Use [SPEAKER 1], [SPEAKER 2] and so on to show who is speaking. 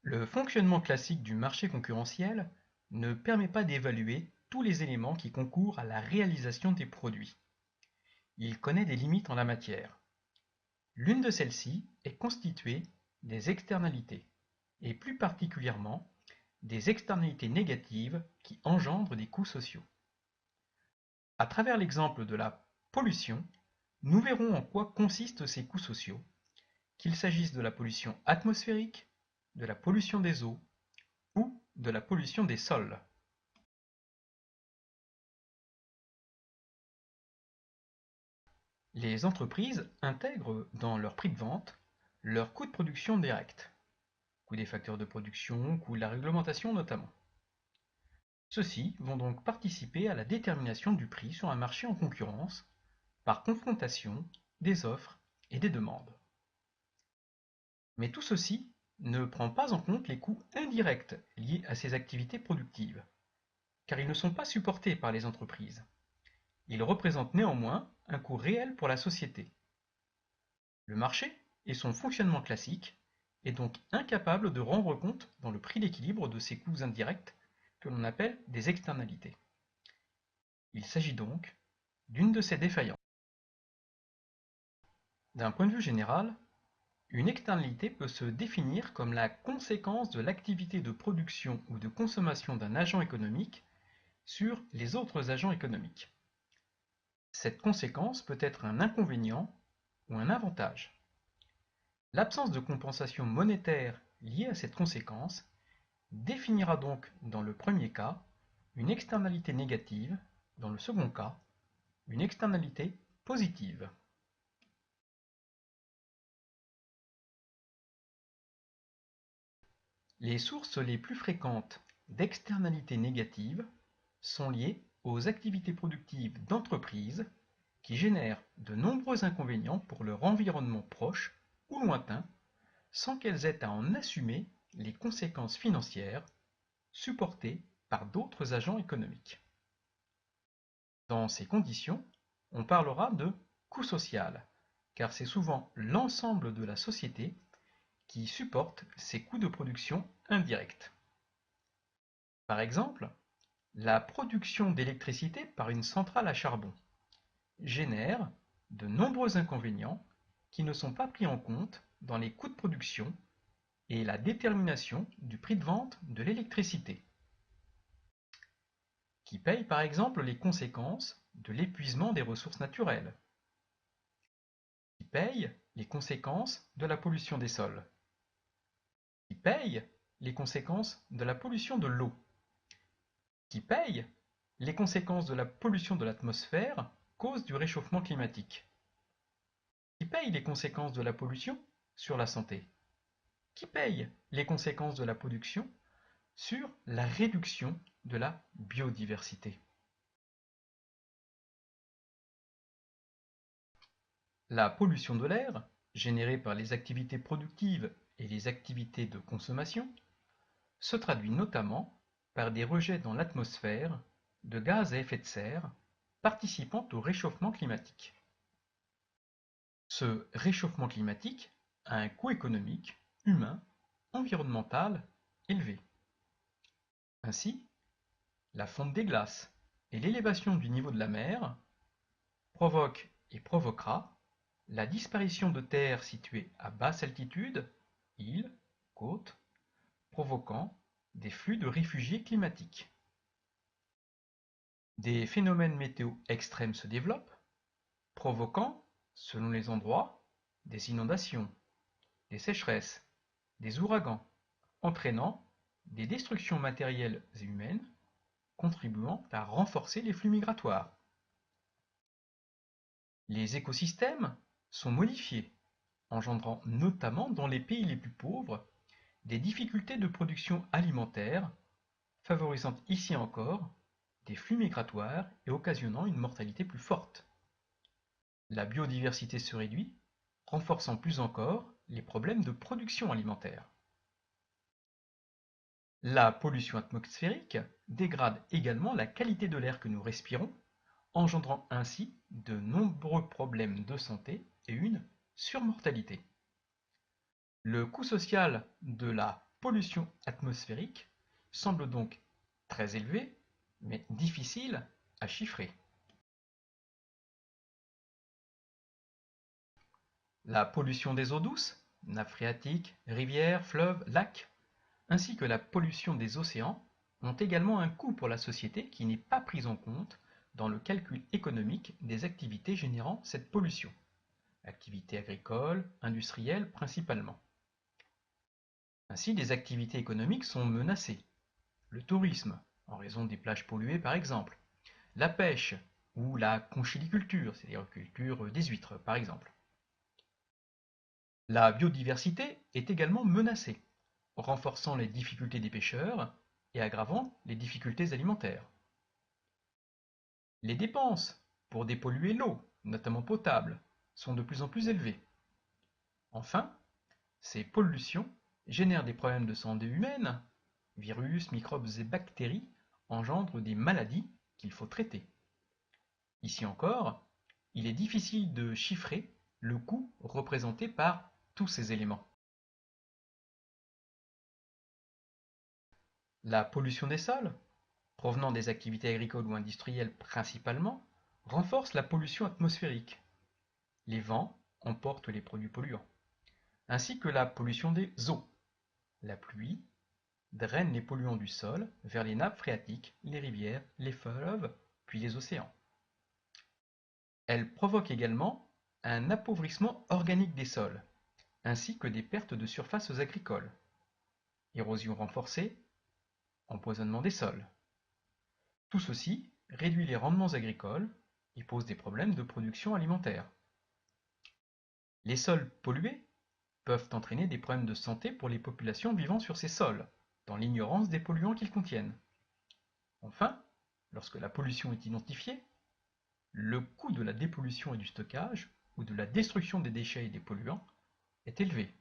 [SPEAKER 1] Le fonctionnement classique du marché concurrentiel ne permet pas d'évaluer tous les éléments qui concourent à la réalisation des produits. Il connaît des limites en la matière. L'une de celles-ci est constituée des externalités, et plus particulièrement des externalités négatives qui engendrent des coûts sociaux. À travers l'exemple de la pollution, nous verrons en quoi consistent ces coûts sociaux, qu'il s'agisse de la pollution atmosphérique, de la pollution des eaux ou de la pollution des sols. Les entreprises intègrent dans leur prix de vente leurs coûts de production directs, coût des facteurs de production, coût de la réglementation notamment. Ceux-ci vont donc participer à la détermination du prix sur un marché en concurrence par confrontation des offres et des demandes. Mais tout ceci ne prend pas en compte les coûts indirects liés à ces activités productives, car ils ne sont pas supportés par les entreprises. Ils représentent néanmoins un coût réel pour la société. Le marché et son fonctionnement classique est donc incapable de rendre compte dans le prix d'équilibre de ces coûts indirects que l'on appelle des externalités. Il s'agit donc d'une de ces défaillances. D'un point de vue général, une externalité peut se définir comme la conséquence de l'activité de production ou de consommation d'un agent économique sur les autres agents économiques. Cette conséquence peut être un inconvénient ou un avantage. L'absence de compensation monétaire liée à cette conséquence définira donc dans le premier cas une externalité négative, dans le second cas une externalité positive. Les sources les plus fréquentes d'externalités négatives sont liées aux activités productives d'entreprises qui génèrent de nombreux inconvénients pour leur environnement proche ou lointain sans qu'elles aient à en assumer les conséquences financières supportées par d'autres agents économiques. Dans ces conditions, on parlera de coût social, car c'est souvent l'ensemble de la société qui supporte ces coûts de production indirects. Par exemple, la production d'électricité par une centrale à charbon génère de nombreux inconvénients qui ne sont pas pris en compte dans les coûts de production et la détermination du prix de vente de l'électricité, qui paye par exemple les conséquences de l'épuisement des ressources naturelles, qui paye les conséquences de la pollution des sols, qui paye les conséquences de la pollution de l'eau, qui paye les conséquences de la pollution de l'atmosphère cause du réchauffement climatique, qui paye les conséquences de la pollution sur la santé, qui paye les conséquences de la pollution sur la réduction de la biodiversité. La pollution de l'air, générée par les activités productives et les activités de consommation, se traduit notamment par des rejets dans l'atmosphère de gaz à effet de serre participant au réchauffement climatique. Ce réchauffement climatique a un coût économique, humain, environnemental élevé. Ainsi, la fonte des glaces et l'élévation du niveau de la mer provoquent et provoquera la disparition de terres situées à basse altitude, îles, côtes, provoquant des flux de réfugiés climatiques. Des phénomènes météo extrêmes se développent, provoquant, selon les endroits, des inondations, des sécheresses, des ouragans, entraînant des destructions matérielles et humaines, contribuant à renforcer les flux migratoires. Les écosystèmes sont modifiés, engendrant notamment dans les pays les plus pauvres des difficultés de production alimentaire, favorisant ici encore des flux migratoires et occasionnant une mortalité plus forte. La biodiversité se réduit, renforçant plus encore les problèmes de production alimentaire. La pollution atmosphérique dégrade également la qualité de l'air que nous respirons, engendrant ainsi de nombreux problèmes de santé et une surmortalité. Le coût social de la pollution atmosphérique semble donc très élevé, mais difficile à chiffrer. La pollution des eaux douces, nappes phréatiques, rivières, fleuves, lacs, ainsi que la pollution des océans ont également un coût pour la société qui n'est pas pris en compte dans le calcul économique des activités générant cette pollution. Activités agricoles, industrielles principalement. Ainsi, des activités économiques sont menacées. Le tourisme, en raison des plages polluées par exemple. La pêche ou la conchiliculture, c'est-à-dire la culture des huîtres par exemple. La biodiversité est également menacée, renforçant les difficultés des pêcheurs et aggravant les difficultés alimentaires. Les dépenses pour dépolluer l'eau, notamment potable, sont de plus en plus élevées. Enfin, ces pollutions génèrent des problèmes de santé humaine, virus, microbes et bactéries engendrent des maladies qu'il faut traiter. Ici encore, il est difficile de chiffrer le coût représenté par tous ces éléments. La pollution des sols, provenant des activités agricoles ou industrielles principalement, renforce la pollution atmosphérique. Les vents emportent les produits polluants, ainsi que la pollution des eaux. La pluie draine les polluants du sol vers les nappes phréatiques, les rivières, les fleuves, puis les océans. Elle provoque également un appauvrissement organique des sols, ainsi que des pertes de surfaces agricoles. Érosion renforcée, empoisonnement des sols. Tout ceci réduit les rendements agricoles et pose des problèmes de production alimentaire. Les sols pollués peuvent entraîner des problèmes de santé pour les populations vivant sur ces sols, dans l'ignorance des polluants qu'ils contiennent. Enfin, lorsque la pollution est identifiée, le coût de la dépollution et du stockage, ou de la destruction des déchets et des polluants, est élevé.